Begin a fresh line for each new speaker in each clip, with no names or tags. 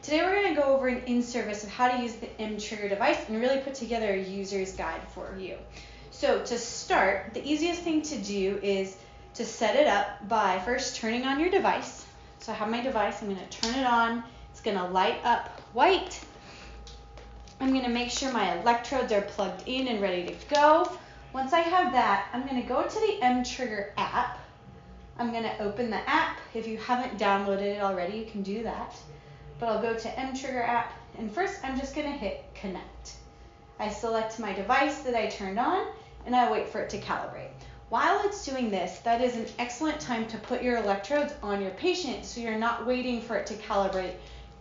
Today we're going to go over an in-service of how to use the mTrigger device and really put together a user's guide for you. So to start, the easiest thing to do is to set it up by first turning on your device. So I have my device, I'm going to turn it on, it's going to light up white. I'm going to make sure my electrodes are plugged in and ready to go. Once I have that, I'm going to go to the mTrigger app. I'm going to open the app. If you haven't downloaded it already, you can do that. But I'll go to mTrigger app, and first I'm just going to hit connect. I select my device that I turned on, and I wait for it to calibrate. While it's doing this, that is an excellent time to put your electrodes on your patient so you're not waiting for it to calibrate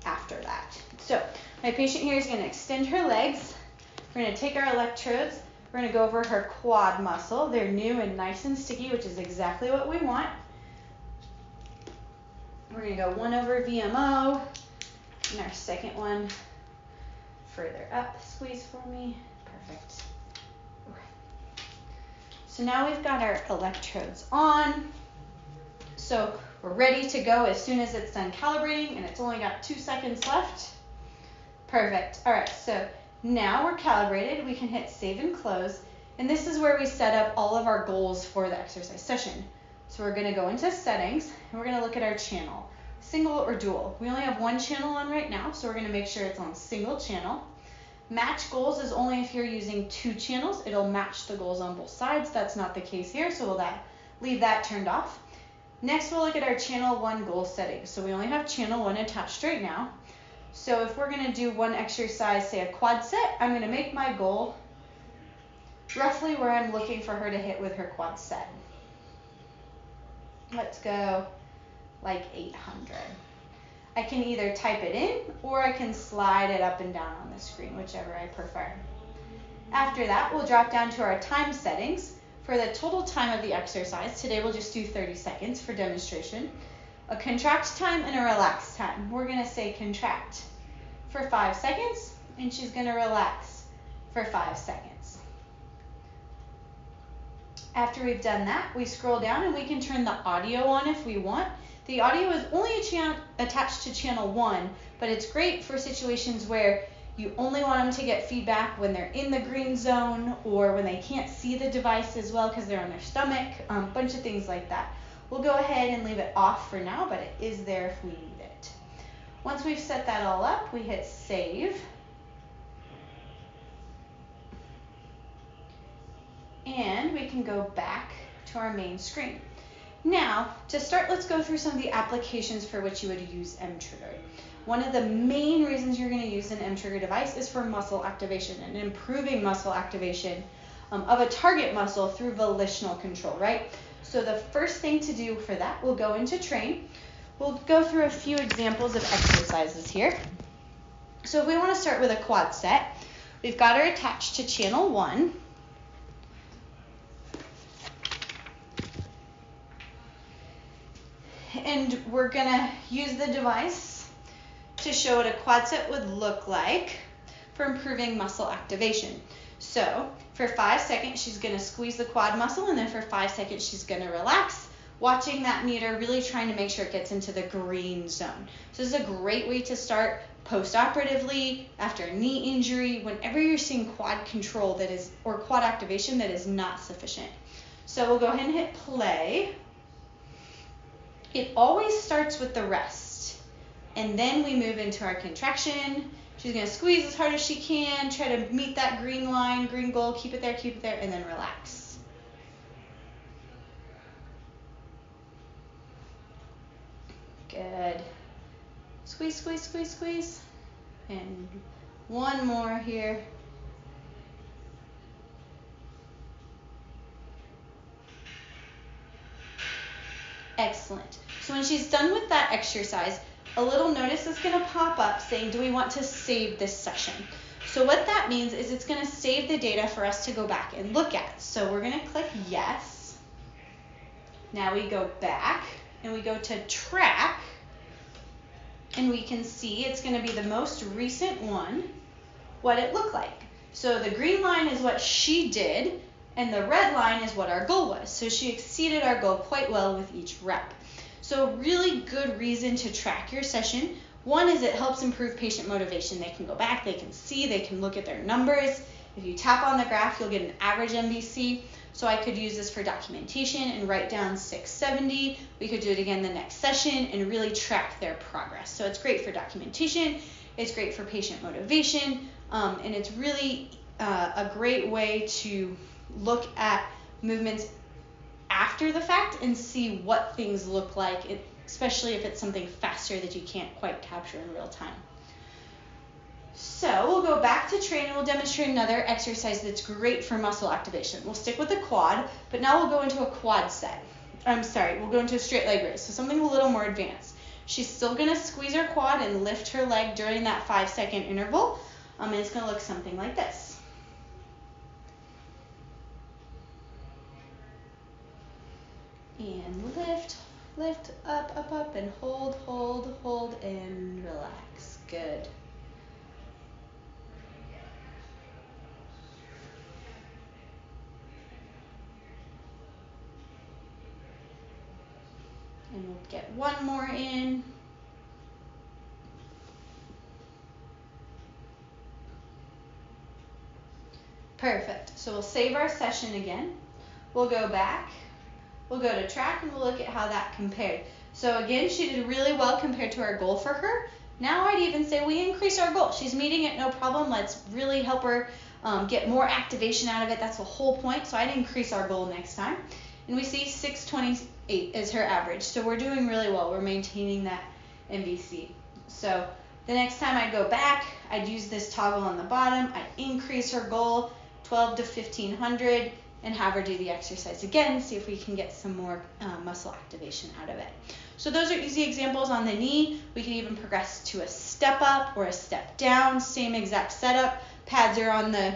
after that. So my patient here is going to extend her legs. We're going to take our electrodes. We're going to go over her quad muscle. They're new and nice and sticky, which is exactly what we want. We're going to go 1 over VMO. And our second one further up. Squeeze for me. Perfect. Okay. So now we've got our electrodes on. So we're ready to go as soon as it's done calibrating, and it's only got 2 seconds left. Perfect. All right, so now we're calibrated. We can hit save and close, and this is where we set up all of our goals for the exercise session. So we're going to go into settings, and we're going to look at our channel, single or dual. We only have 1 channel on right now, so we're going to make sure it's on single channel. Match goals is only if you're using 2 channels. It'll match the goals on both sides. That's not the case here, so we'll leave that turned off. Next, we'll look at our channel 1 goal settings. So we only have channel 1 attached right now. So if we're going to do one exercise, say a quad set, I'm going to make my goal roughly where I'm looking for her to hit with her quad set. Let's go like 800. I can either type it in or I can slide it up and down on the screen, whichever I prefer. After that, we'll drop down to our time settings. For the total time of the exercise, today we'll just do 30 seconds for demonstration. A contract time and a relax time. We're going to say contract for 5 seconds, and she's going to relax for 5 seconds. After we've done that, we scroll down and we can turn the audio on if we want. The audio is only attached to channel 1, but it's great for situations where you only want them to get feedback when they're in the green zone or when they can't see the device as well because they're on their stomach, a bunch of things like that. We'll go ahead and leave it off for now, but it is there if we need it. Once we've set that all up, we hit save. And we can go back to our main screen. Now, to start, let's go through some of the applications for which you would use mTrigger. One of the main reasons you're going to use an mTrigger device is for muscle activation and improving muscle activation of a target muscle through volitional control, right? So the first thing to do for that, we'll go into train. We'll go through a few examples of exercises here. So if we want to start with a quad set, we've got her attached to channel 1. And we're going to use the device to show what a quad set would look like for improving muscle activation. So for 5 seconds, she's going to squeeze the quad muscle, and then for 5 seconds, she's going to relax, watching that meter, really trying to make sure it gets into the green zone. So this is a great way to start post-operatively, after a knee injury, whenever you're seeing quad control that is, or quad activation that is not sufficient. So we'll go ahead and hit play. It always starts with the rest, and then we move into our contraction. She's going to squeeze as hard as she can, try to meet that green line, green goal, keep it there, and then relax. Good. Squeeze, squeeze, squeeze, squeeze. And one more here. Excellent. So when she's done with that exercise, a little notice is going to pop up saying, do we want to save this session? So what that means is it's going to save the data for us to go back and look at. So we're going to click yes. Now we go back and we go to track, and we can see it's going to be the most recent one, what it looked like. So the green line is what she did, and the red line is what our goal was. So she exceeded our goal quite well with each rep. So a really good reason to track your session. One is it helps improve patient motivation. They can go back, they can see, they can look at their numbers. If you tap on the graph, you'll get an average MVC. So I could use this for documentation and write down 670. We could do it again the next session and really track their progress. So it's great for documentation, it's great for patient motivation, and it's really a great way to look at movements after the fact and see what things look like, especially if it's something faster that you can't quite capture in real time. So we'll go back to train and we'll demonstrate another exercise that's great for muscle activation. We'll stick with the quad, but now we'll go into a quad set. We'll go into a straight leg raise, so something a little more advanced. She's still going to squeeze her quad and lift her leg during that 5-second interval, and it's going to look something like this. And lift, up, and hold, and relax. Good. And we'll get one more in. Perfect. So we'll save our session again. We'll go back. We'll go to track and we'll look at how that compared. So again, she did really well compared to our goal for her. Now I'd even say we increase our goal. She's meeting it, no problem. Let's really help her get more activation out of it. That's the whole point. So I'd increase our goal next time. And we see 628 is her average. So we're doing really well. We're maintaining that MVC. So the next time I go back, I'd use this toggle on the bottom. I'd increase her goal 12 to 1500 and have her do the exercise again, see if we can get some more muscle activation out of it. So those are easy examples on the knee. We can even progress to a step up or a step down, same exact setup. Pads are on the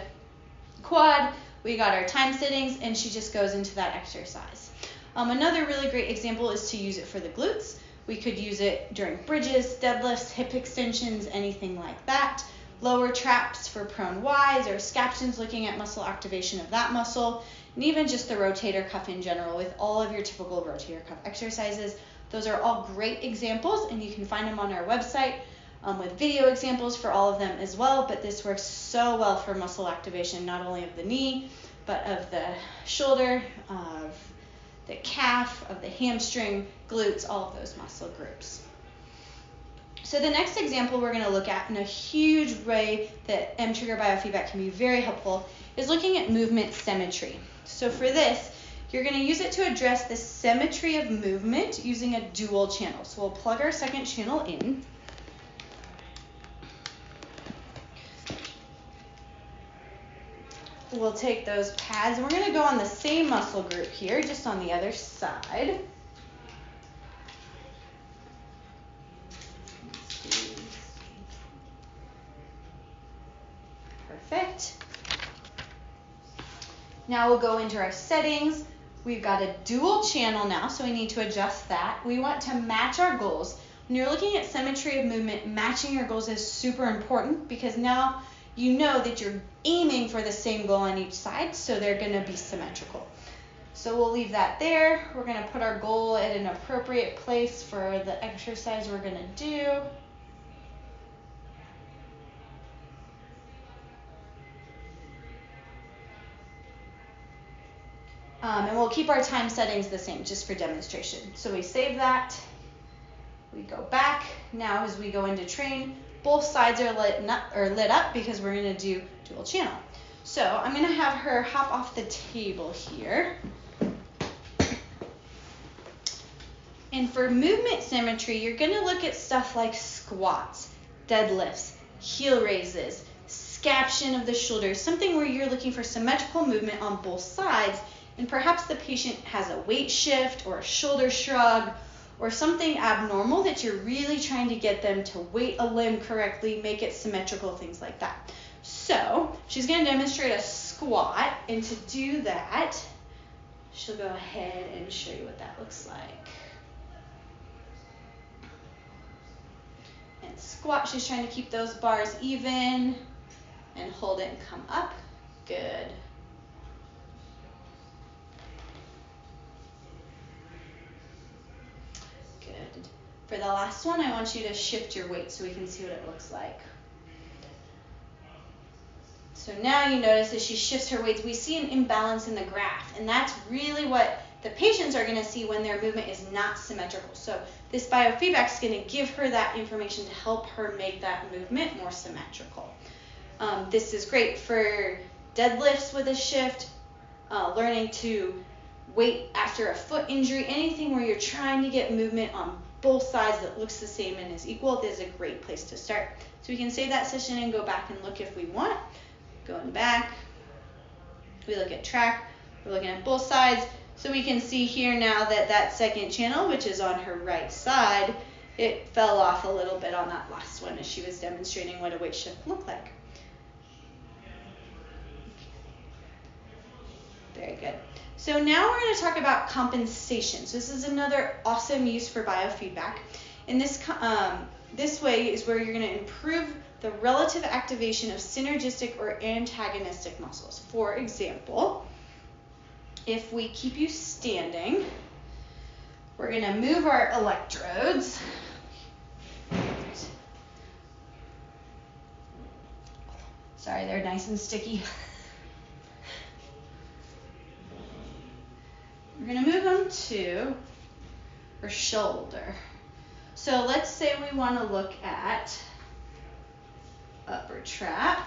quad. We got our time settings, and she just goes into that exercise. Another really great example is to use it for the glutes. We could use it during bridges, deadlifts, hip extensions, anything like that. Lower traps for prone Ys or scaptions, looking at muscle activation of that muscle, and even just the rotator cuff in general with all of your typical rotator cuff exercises. Those are all great examples, and you can find them on our website with video examples for all of them as well, but this works so well for muscle activation, not only of the knee, but of the shoulder, of the calf, of the hamstring, glutes, all of those muscle groups. So the next example we're going to look at in a huge way that mTrigger biofeedback can be very helpful is looking at movement symmetry. So for this, you're going to use it to address the symmetry of movement using a dual channel. So we'll plug our second channel in. We'll take those pads, and we're going to go on the same muscle group here, just on the other side. Perfect. Now we'll go into our settings. We've got a dual channel now, so we need to adjust that. We want to match our goals. When you're looking at symmetry of movement, matching your goals is super important because now you know that you're aiming for the same goal on each side, so they're going to be symmetrical. So we'll leave that there. We're going to put our goal at an appropriate place for the exercise we're going to do. And we'll keep our time settings the same just for demonstration. So we save that. We go back. Now as we go into train, both sides are lit up because we're going to do dual channel. So I'm going to have her hop off the table here. And for movement symmetry, you're going to look at stuff like squats, deadlifts, heel raises, scaption of the shoulders, something where you're looking for symmetrical movement on both sides, and perhaps the patient has a weight shift or a shoulder shrug or something abnormal that you're really trying to get them to weight a limb correctly, make it symmetrical, things like that. So she's going to demonstrate a squat, and to do that, she'll go ahead and show you what that looks like. And squat, she's trying to keep those bars even and hold it and come up. Good. Good. For the last one, I want you to shift your weight so we can see what it looks like. So now you notice as she shifts her weights, we see an imbalance in the graph, and that's really what the patients are going to see when their movement is not symmetrical. So this biofeedback is going to give her that information to help her make that movement more symmetrical. This is great for deadlifts with a shift, learning to wait after a foot injury, anything where you're trying to get movement on both sides that looks the same and is equal. This is a great place to start. So we can save that session and go back and look if we want. Going back, we look at track, we're looking at both sides. So we can see here now that that second channel, which is on her right side, it fell off a little bit on that last one as she was demonstrating what a weight shift looked like. Very good. So now we're going to talk about compensation. So this is another awesome use for biofeedback. And this way is where you're going to improve the relative activation of synergistic or antagonistic muscles. For example, if we keep you standing, we're going to move our electrodes. Sorry, they're nice and sticky. We're going to move them to her shoulder. So let's say we want to look at upper trap.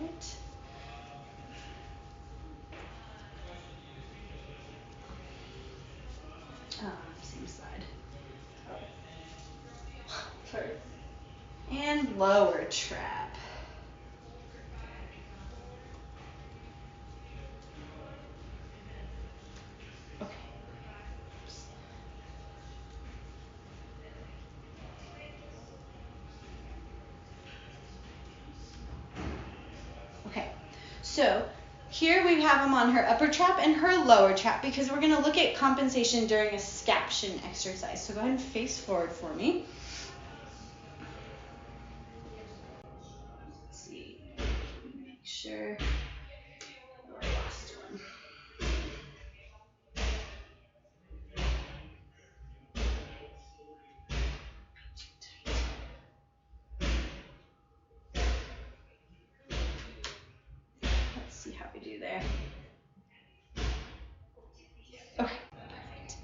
All right. Same side. Oh. Sorry. And lower trap. Okay. Okay. So here we have them on her upper trap and her lower trap because we're going to look at compensation during a scaption exercise. So go ahead and face forward for me. Let's see. Make sure. Oh, I lost one. Let's see how we do there. Okay, perfect.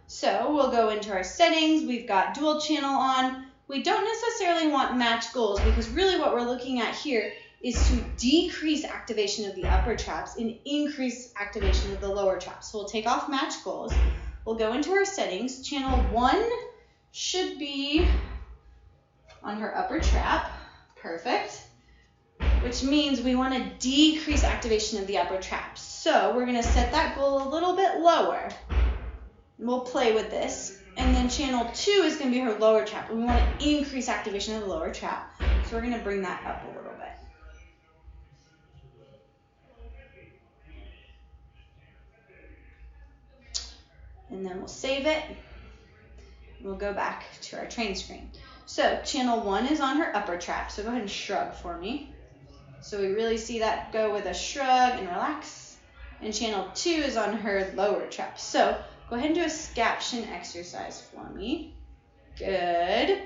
So we'll go into our settings. We've got dual channel on. We don't necessarily want match goals because really what we're looking at here is to decrease activation of the upper traps and increase activation of the lower traps. So we'll take off match goals. We'll go into our settings. Channel 1 should be on her upper trap. Perfect. Which means we want to decrease activation of the upper traps. So we're going to set that goal a little bit lower. We'll play with this. And then channel 2 is going to be her lower trap. And we want to increase activation of the lower trap. So we're going to bring that up a little bit. And then we'll save it. We'll go back to our train screen. So channel 1 is on her upper trap. So go ahead and shrug for me. So we really see that go with a shrug and relax. And channel 2 is on her lower trap. So go ahead and do a scaption exercise for me. Good.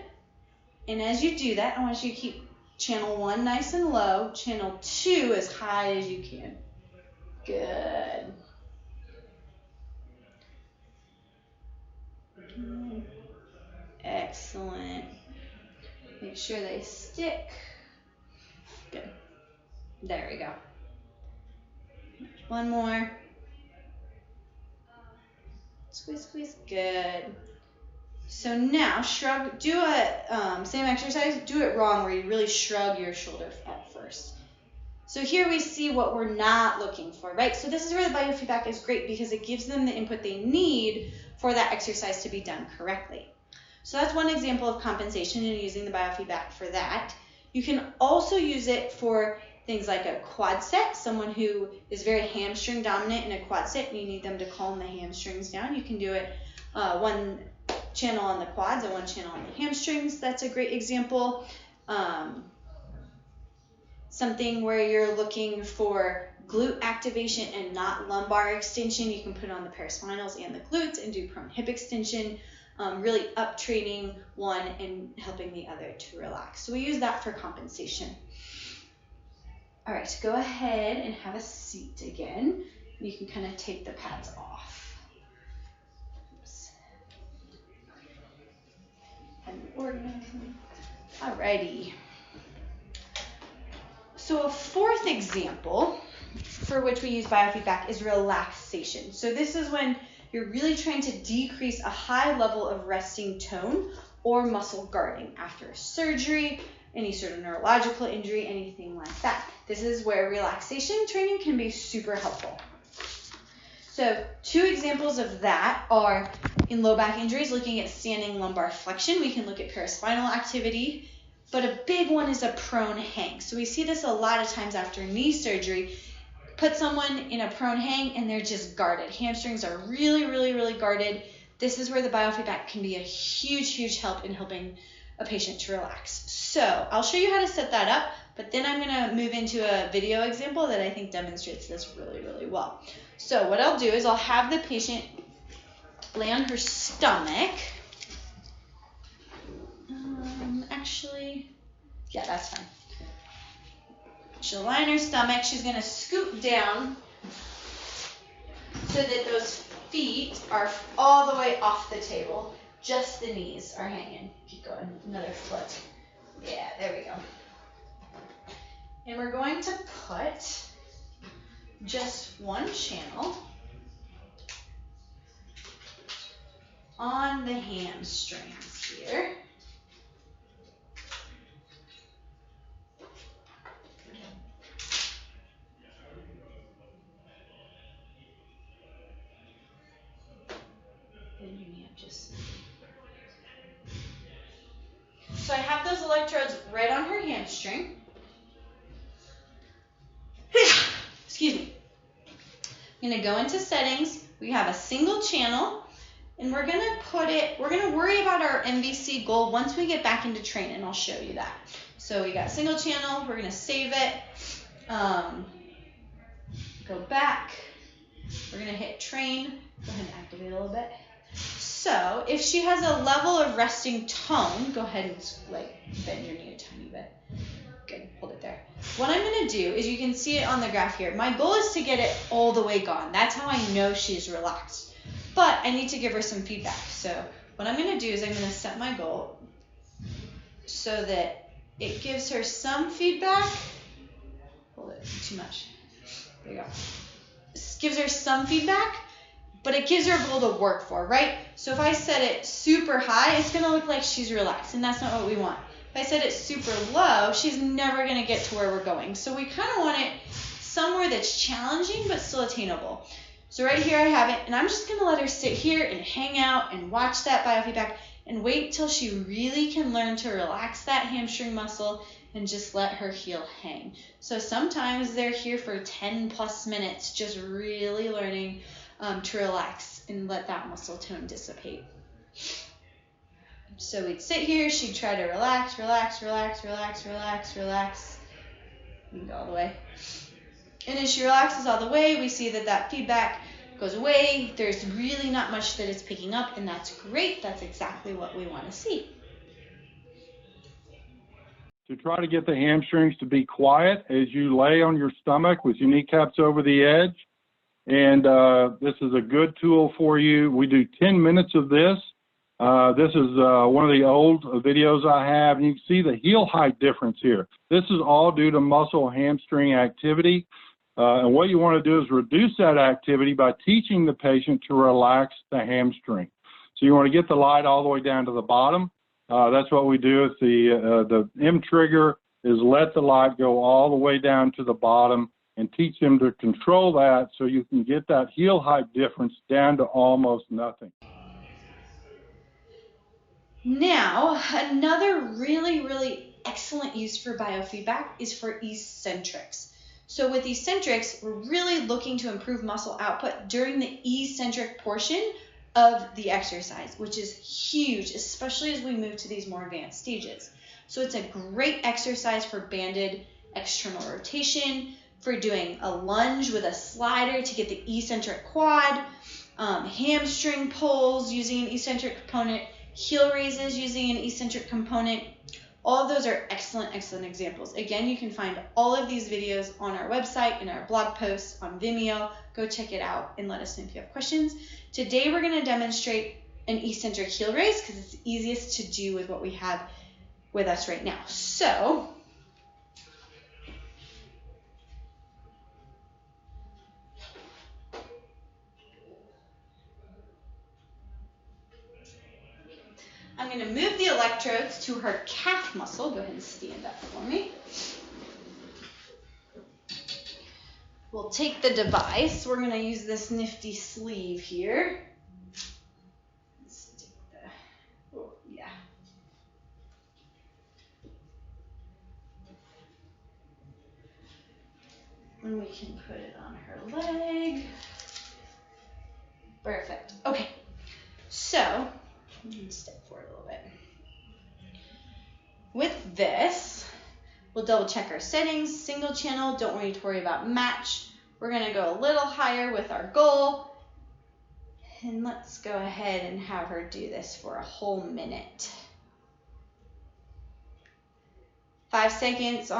And as you do that, I want you to keep channel 1 nice and low, channel 2 as high as you can. Good. Excellent. Make sure they stick. Good. There we go. One more. Squeeze, squeeze. Good. So now shrug, do a same exercise, do it wrong where you really shrug your shoulder up first. So here we see what we're not looking for, right? So this is where the biofeedback is great because it gives them the input they need for that exercise to be done correctly. So that's one example of compensation and using the biofeedback for that. You can also use it for things like a quad set, someone who is very hamstring dominant in a quad set and you need them to calm the hamstrings down. You can do it one channel on the quads and one channel on the hamstrings. That's a great example. something where you're looking for glute activation and not lumbar extension, you can put on the paraspinals and the glutes and do prone hip extension, really up training one and helping the other to relax. So we use that for compensation. All right, go ahead and have a seat again. You can kind of take the pads off. Oops. And organize them. All righty. So a fourth example for which we use biofeedback is relaxation. So this is when you're really trying to decrease a high level of resting tone or muscle guarding after surgery, any sort of neurological injury, anything like that. This is where relaxation training can be super helpful. So 2 examples of that are in low back injuries, looking at standing lumbar flexion. We can look at paraspinal activity, but a big one is a prone hang. So we see this a lot of times after knee surgery. Put someone in a prone hang and they're just guarded. Hamstrings are really, really, really guarded. This is where the biofeedback can be a huge, huge help in helping a patient to relax. So I'll show you how to set that up, but then I'm gonna move into a video example that I think demonstrates this really, really well. So what I'll do is I'll have the patient lay on her stomach. Actually, yeah, that's fine. She'll lie on her stomach. She's gonna scoot down so that those feet are all the way off the table. Just the knees are hanging. Keep going, another foot. Yeah, there we go. And we're going to put just one channel on the hamstrings here. So I have those electrodes right on her hamstring. Excuse me. I'm going to go into settings. We have a single channel, and we're going to worry about our MVC goal once we get back into training. I'll show you that. So we got single channel. We're going to save it. Go back. We're going to hit train. Go ahead and activate a little bit. So if she has a level of resting tone, go ahead and bend your knee a tiny bit. Good, hold it there. What I'm gonna do is, you can see it on the graph here. My goal is to get it all the way gone. That's how I know she's relaxed. But I need to give her some feedback. So what I'm gonna do is I'm gonna set my goal so that it gives her some feedback. Hold it, too much. There you go. This gives her some feedback, but it gives her a goal to work for, right? So if I set it super high, it's gonna look like she's relaxed, and that's not what we want. If I set it super low, she's never gonna get to where we're going. So we kind of want it somewhere that's challenging, but still attainable. So right here I have it, and I'm just gonna let her sit here and hang out and watch that biofeedback and wait till she really can learn to relax that hamstring muscle and just let her heel hang. So sometimes they're here for 10 plus minutes, just really learning to relax and let that muscle tone dissipate. So we'd sit here, she'd try to relax, relax, relax, relax, relax, relax. You can go all the way. And as she relaxes all the way, we see that that feedback goes away. There's really not much that it's picking up, and that's great. That's exactly what we want to see.
To try to get the hamstrings to be quiet as you lay on your stomach with your kneecaps over the edge. And this is a good tool for you. We do 10 minutes of this. This is one of the old videos I have, and you can see the heel height difference here. This is all due to muscle hamstring activity. And what you want to do is reduce that activity by teaching the patient to relax the hamstring. So you want to get the light all the way down to the bottom. That's what we do with the mTrigger, is let the light go all the way down to the bottom and teach them to control that so you can get that heel height difference down to almost nothing.
Now, another really, really excellent use for biofeedback is for eccentrics. So with eccentrics, we're really looking to improve muscle output during the eccentric portion of the exercise, which is huge, especially as we move to these more advanced stages. So it's a great exercise for banded external rotation, for doing a lunge with a slider to get the eccentric quad, hamstring pulls using an eccentric component, heel raises using an eccentric component. All of those are excellent, excellent examples. Again, you can find all of these videos on our website, in our blog posts, on Vimeo. Go check it out and let us know if you have questions. Today, we're going to demonstrate an eccentric heel raise because it's the easiest to do with what we have with us right now. So, I'm going to move the electrodes to her calf muscle. Go ahead and stand up for me. We'll take the device. We're going to use this nifty sleeve here. Let's take the, oh, yeah. And we can put it on her leg. Perfect. Okay. So, step forward a little bit. With this, we'll double check our settings, single channel, don't need to worry about match. We're gonna go a little higher with our goal. And let's go ahead and have her do this for a whole minute. 5 seconds,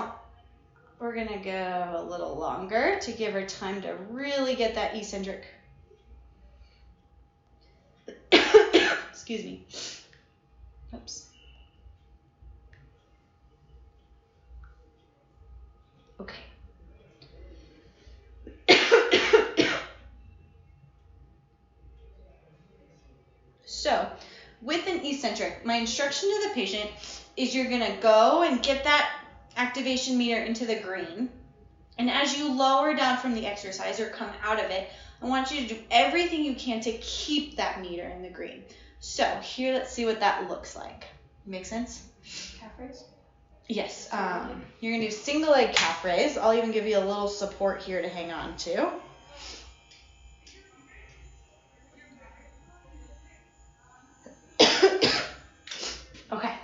we're gonna go a little longer to give her time to really get that eccentric. Excuse me. Oops. Okay. So, with an eccentric, my instruction to the patient is you're gonna go and get that activation meter into the green. And as you lower down from the exercise or come out of it, I want you to do everything you can to keep that meter in the green. So here, let's see what that looks like. Make sense?
Calf raise?
Yes. You're gonna do single leg calf raise. I'll even give you a little support here to hang on to. Okay.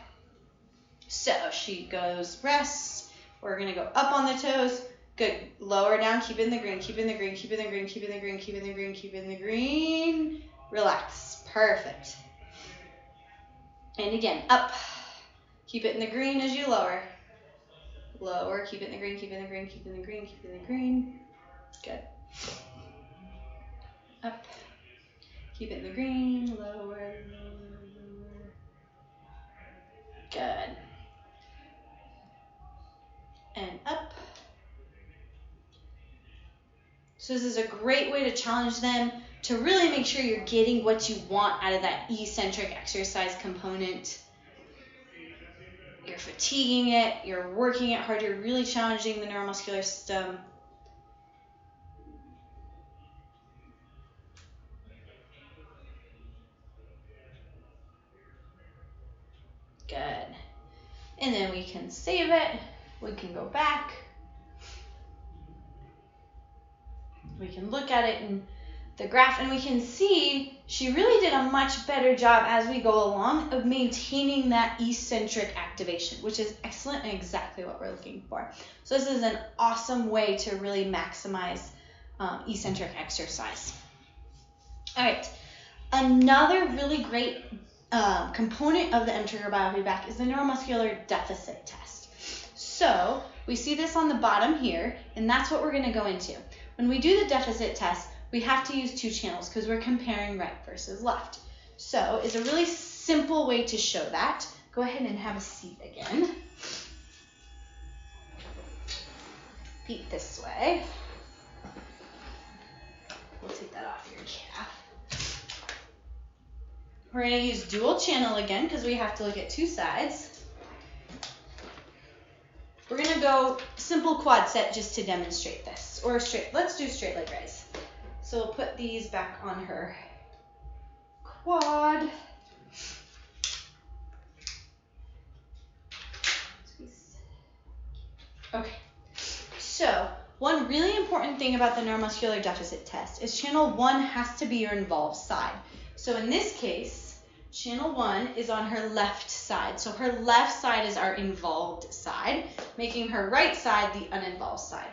So she goes rest. We're gonna go up on the toes. Good. Lower down. Keep in the green. Keep in the green. Keep in the green. Keep in the green. Keep in the green. Keep in the green. Relax. Perfect. And again, up. Keep it in the green as you lower. Lower. Keep it in the green. Keep it in the green. Keep it in the green. Keep it in the green. Good. Up. Keep it in the green. Lower. Good. And up. So this is a great way to challenge them to really make sure you're getting what you want out of that eccentric exercise component. You're fatiguing it, you're working it hard, you're really challenging the neuromuscular system. Good. And then we can save it. We can go back. We can look at it in the graph and we can see she really did a much better job as we go along of maintaining that eccentric activation, which is excellent and exactly what we're looking for. So this is an awesome way to really maximize eccentric exercise. All right, another really great component of the mTrigger biofeedback is the neuromuscular deficit test. So we see this on the bottom here, and that's what we're going to go into. When we do the deficit test, we have to use 2 channels because we're comparing right versus left. So it's a really simple way to show that. Go ahead and have a seat again. Feet this way. We'll take that off your calf. We're going to use dual channel again because we have to look at 2 sides. We're going to go simple quad set just to demonstrate this. Or straight. Let's do straight leg raise. So we'll put these back on her quad. Okay. So one really important thing about the neuromuscular deficit test is channel 1 has to be your involved side. So in this case, Channel 1 is on her left side. So her left side is our involved side, making her right side the uninvolved side.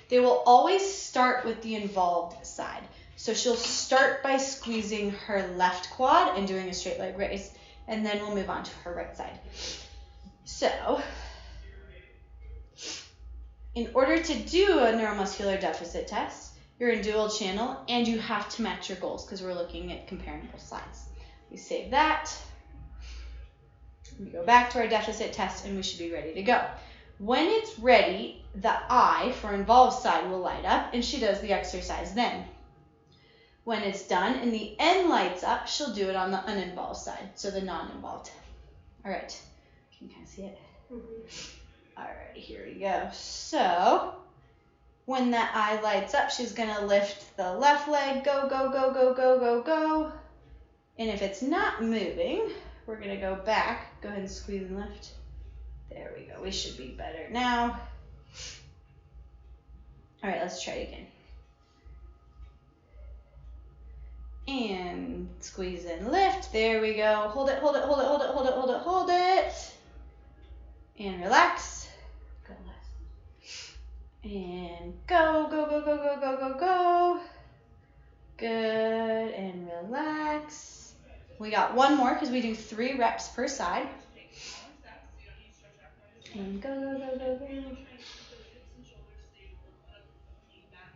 They will always start with the involved side. So she'll start by squeezing her left quad and doing a straight leg raise, and then we'll move on to her right side. So, in order to do a neuromuscular deficit test, you're in dual channel and you have to match your goals because we're looking at comparing both sides. We save that. We go back to our deficit test and we should be ready to go. When it's ready, the I for involved side will light up and she does the exercise then. When it's done and the N lights up, she'll do it on the uninvolved side, so the non-involved. All right, can you kind of see it? All right, here we go. So when that I lights up, she's gonna lift the left leg, go, go, go, go, go, go, go. And if it's not moving, we're gonna go back. Go ahead and squeeze and lift. There we go, we should be better now. All right, let's try it again. And squeeze and lift. There we go. Hold it, hold it, hold it, hold it, hold it, hold it, hold it. And relax. Go left. And go, go, go, go, go, go, go, go. Good. And relax. We got one more because we do 3 reps per side. And go, go, go, go, go.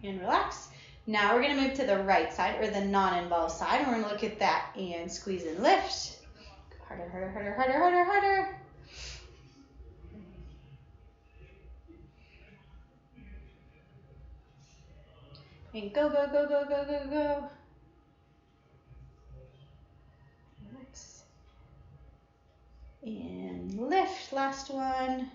And relax. Now we're going to move to the right side, or the non-involved side, and we're going to look at that and squeeze and lift. Harder, harder, harder, harder, harder, harder. And go, go, go, go, go, go, go. Relax. And lift, last one.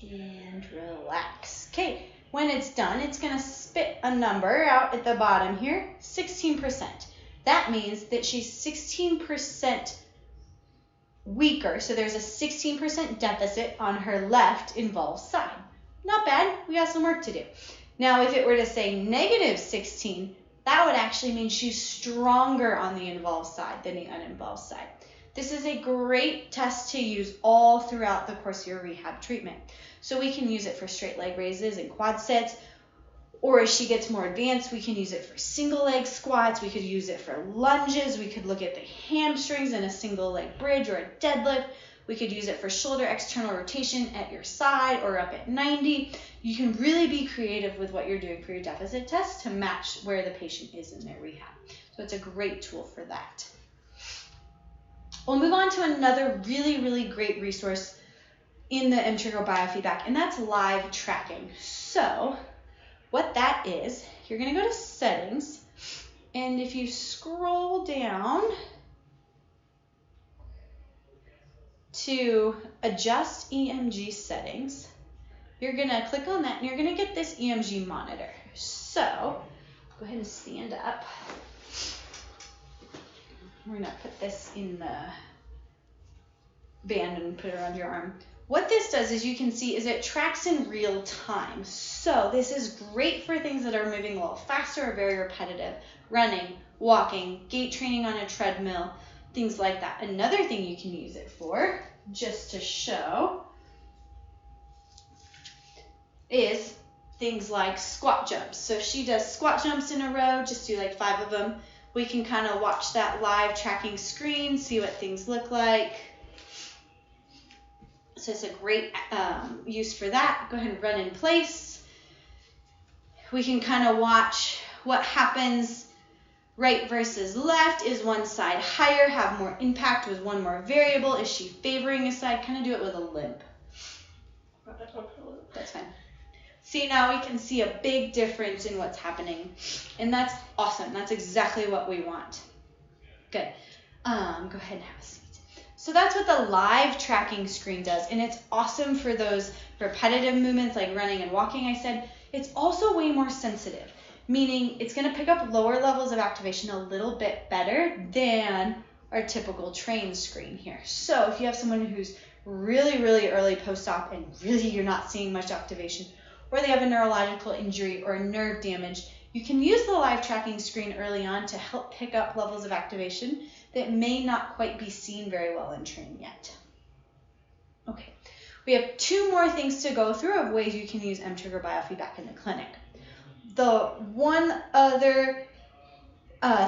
And relax. Okay. When it's done, it's going to spit a number out at the bottom here, 16%. That means that she's 16% weaker, so there's a 16% deficit on her left involved side. Not bad, we got some work to do. Now, if it were to say negative 16, that would actually mean she's stronger on the involved side than the uninvolved side. This is a great test to use all throughout the course of your rehab treatment. So we can use it for straight leg raises and quad sets, or as she gets more advanced, we can use it for single leg squats, we could use it for lunges, we could look at the hamstrings in a single leg bridge or a deadlift, we could use it for shoulder external rotation at your side or up at 90. You can really be creative with what you're doing for your deficit test to match where the patient is in their rehab. So it's a great tool for that. We'll move on to another really, really great resource in the mTrigger biofeedback, and that's live tracking. So what that is, you're going to go to settings, and if you scroll down to adjust EMG settings, you're going to click on that and you're going to get this EMG monitor. So go ahead and stand up. We're going to put this in the band and put it around your arm. What this does, as you can see, is it tracks in real time. So this is great for things that are moving a little faster or very repetitive, running, walking, gait training on a treadmill, things like that. Another thing you can use it for, just to show, is things like squat jumps. So if she does squat jumps in a row, just do like 5 of them. We can kind of watch that live tracking screen, see what things look like. So it's a great use for that. Go ahead and run in place. We can kind of watch what happens right versus left. Is one side higher, have more impact with one more variable? Is she favoring a side? Kind of do it with a limp. That's fine. See, now we can see a big difference in what's happening. And that's awesome. That's exactly what we want. Good. Go ahead and have a seat. So that's what the live tracking screen does, and it's awesome for those repetitive movements like running and walking I said. It's also way more sensitive, meaning it's going to pick up lower levels of activation a little bit better than our typical train screen here. So if you have someone who's really, really early post-op and really you're not seeing much activation, or they have a neurological injury or nerve damage, You can use the live tracking screen early on to help pick up levels of activation that may not quite be seen very well in training yet. Okay, we have 2 more things to go through of ways you can use mTrigger biofeedback in the clinic. The one other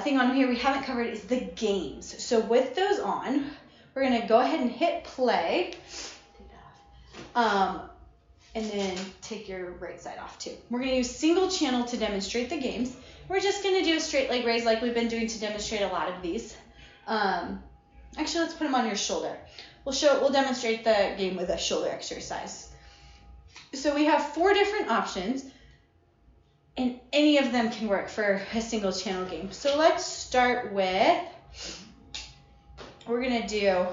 thing on here we haven't covered is the games. So with those on, we're going to go ahead and hit play. Take that off. And then take your right side off too. We're going to use single channel to demonstrate the games. We're just going to do a straight leg raise like we've been doing to demonstrate a lot of these. Actually, let's put them on your shoulder. We'll demonstrate the game with a shoulder exercise. So we have 4 different options, and any of them can work for a single channel game. So let's start with, we're going to do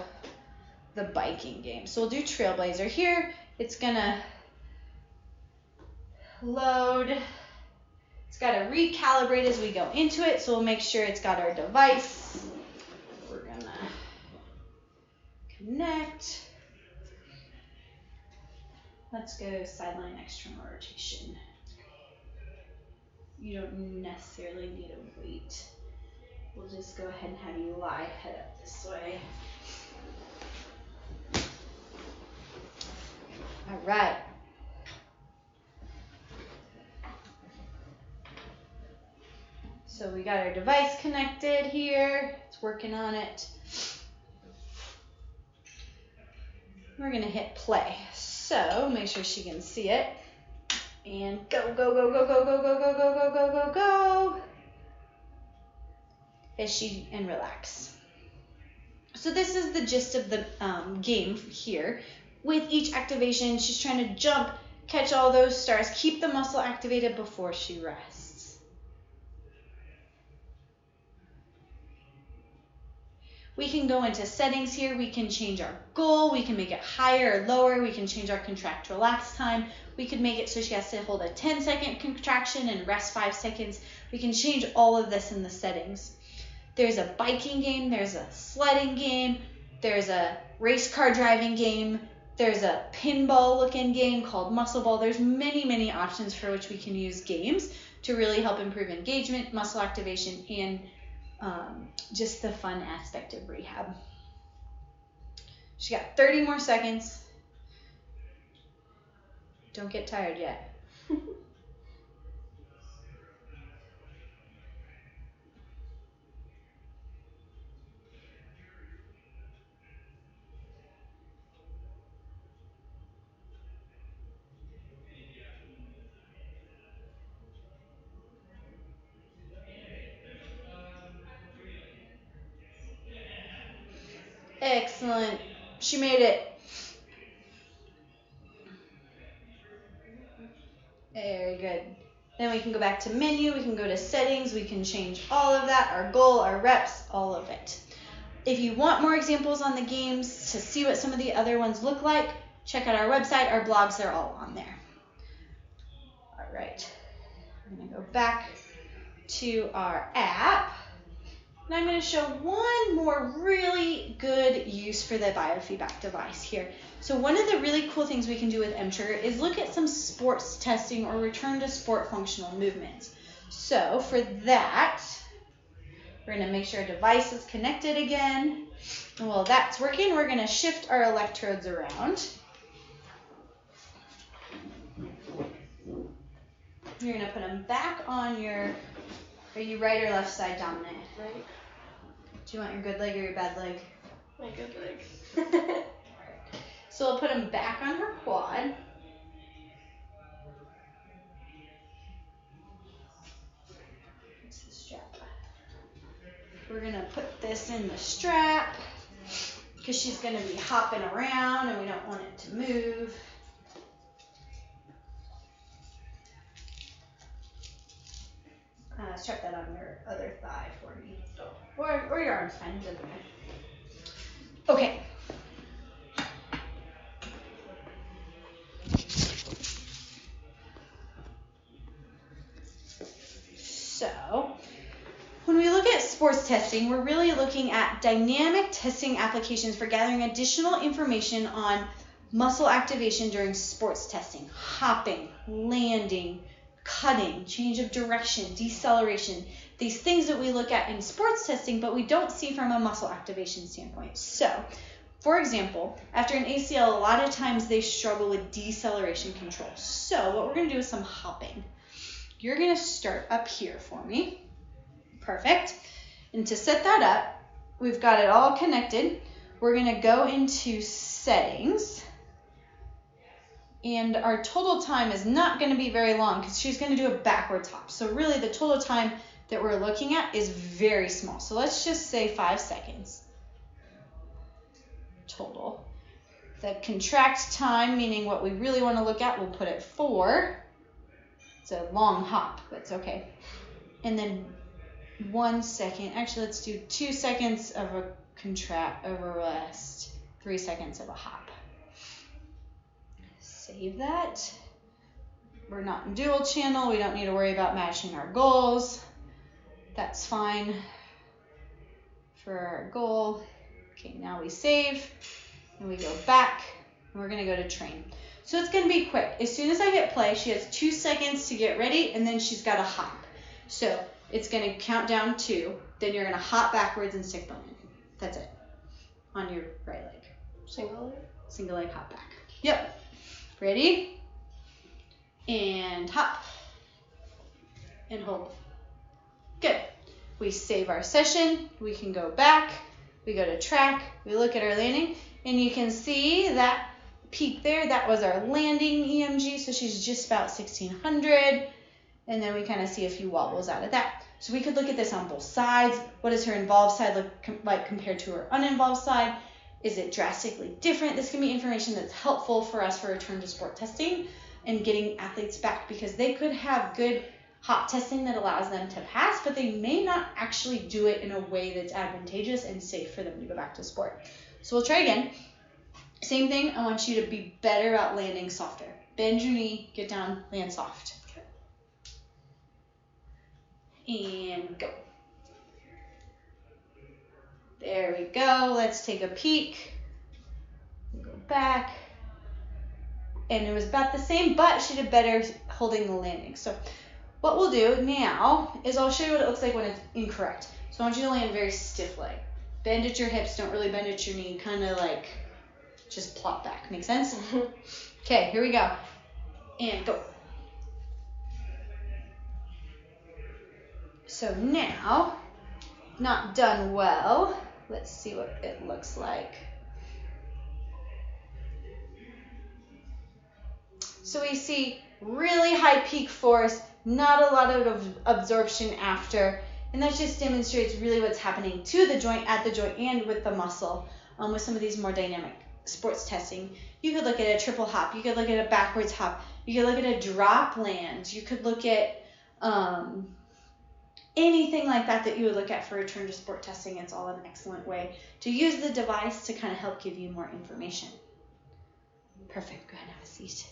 the biking game. So we'll do Trailblazer here. It's going to load. It's got to recalibrate as we go into it, so we'll make sure it's got our device. We're going to connect. Let's go sideline external rotation. You don't necessarily need to wait. We'll just go ahead and have you lie head up this way. All right. So we got our device connected here. It's working on it. We're going to hit play. So make sure she can see it. And go, go, go, go, go, go, go, go, go, go, go, go, go. And relax. So this is the gist of the game here. With each activation, she's trying to jump, catch all those stars, keep the muscle activated before she rests. We can go into settings here. We can change our goal. We can make it higher or lower. We can change our contract relax time. We could make it so she has to hold a 10-second contraction and rest 5 seconds. We can change all of this in the settings. There's a biking game. There's a sledding game. There's a race car driving game. There's a pinball looking game called muscle ball. There's many, many options for which we can use games to really help improve engagement, muscle activation, and just the fun aspect of rehab. She got 30 more seconds. Don't get tired yet. Excellent. She made it. Very good. Then we can go back to menu. We can go to settings. We can change all of that, our goal, our reps, all of it. If you want more examples on the games to see what some of the other ones look like, check out our website. Our blogs, they're all on there. All right. I'm going to go back to our app. And I'm going to show one more really good use for the biofeedback device here. So one of the really cool things we can do with mTrigger is look at some sports testing or return to sport functional movements. So for that, we're going to make sure our device is connected again. And while that's working, we're going to shift our electrodes around. You're going to put them back on your, are you right or left side dominant?
Right.
Do you want your good leg or your bad leg?
My good leg.
So we'll put them back on her quad. It's the strap. We're going to put this in the strap because she's going to be hopping around and we don't want it to move. Strap that on your other thigh for me. Or your arm's fine, it doesn't matter. Okay. So, when we look at sports testing, we're really looking at dynamic testing applications for gathering additional information on muscle activation during sports testing, hopping, landing, cutting, change of direction, deceleration, these things that we look at in sports testing, but we don't see from a muscle activation standpoint. So, for example, after an ACL, a lot of times they struggle with deceleration control. So what we're going to do is some hopping. You're going to start up here for me. Perfect. And to set that up, we've got it all connected. We're going to go into settings. And our total time is not going to be very long because she's going to do a backwards hop. So really the total time that we're looking at is very small. So let's just say 5 seconds total. The contract time, meaning what we really want to look at, we'll put at 4. It's a long hop, but it's okay. And then 1 second. Actually, let's do 2 seconds of a rest, 3 seconds of a hop. Save that. We're not in dual channel. We don't need to worry about matching our goals. That's fine for our goal. Okay, now we save and we go back and we're going to go to train. So it's going to be quick. As soon as I hit play, she has 2 seconds to get ready and then she's got to hop. So it's going to count down 2. Then you're going to hop backwards and stick bone in. That's it. On your right leg.
Single leg?
Single leg hop back. Yep. Ready? And hop. And hold. Good. We save our session. We can go back. We go to track. We look at our landing. And you can see that peak there. That was our landing EMG. So she's just about 1600. And then we kind of see a few wobbles out of that. So we could look at this on both sides. What does her involved side look like compared to her uninvolved side? Is it drastically different? This can be information that's helpful for us for return to sport testing and getting athletes back because they could have good hop testing that allows them to pass, but they may not actually do it in a way that's advantageous and safe for them to go back to sport. So we'll try again. Same thing, I want you to be better about landing softer. Bend your knee, get down, land soft. And go. There we go. Let's take a peek. Go back. And it was about the same, but she did better holding the landing. So what we'll do now is I'll show you what it looks like when it's incorrect. So I want you to land very stiff leg. Bend at your hips. Don't really bend at your knee. Kind of like just plop back. Make sense? Okay, here we go. And go. So now, not done well. Let's see what it looks like. So we see really high peak force, not a lot of absorption after, and that just demonstrates really what's happening to the joint, at the joint, and with the muscle with some of these more dynamic sports testing. You could look at a triple hop, you could look at a backwards hop, you could look at a drop land, you could look at anything like that that you would look at for return to sport testing. It's all an excellent way to use the device to kind of help give you more information. Perfect. Go ahead and have a seat.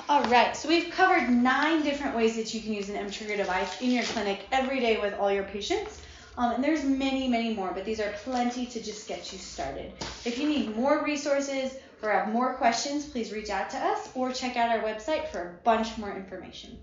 All right, so we've covered 9 different ways that you can use an mTrigger device in your clinic every day with all your patients. And there's many, many more, but these are plenty to just get you started. If you need more resources or have more questions, please reach out to us or check out our website for a bunch more information.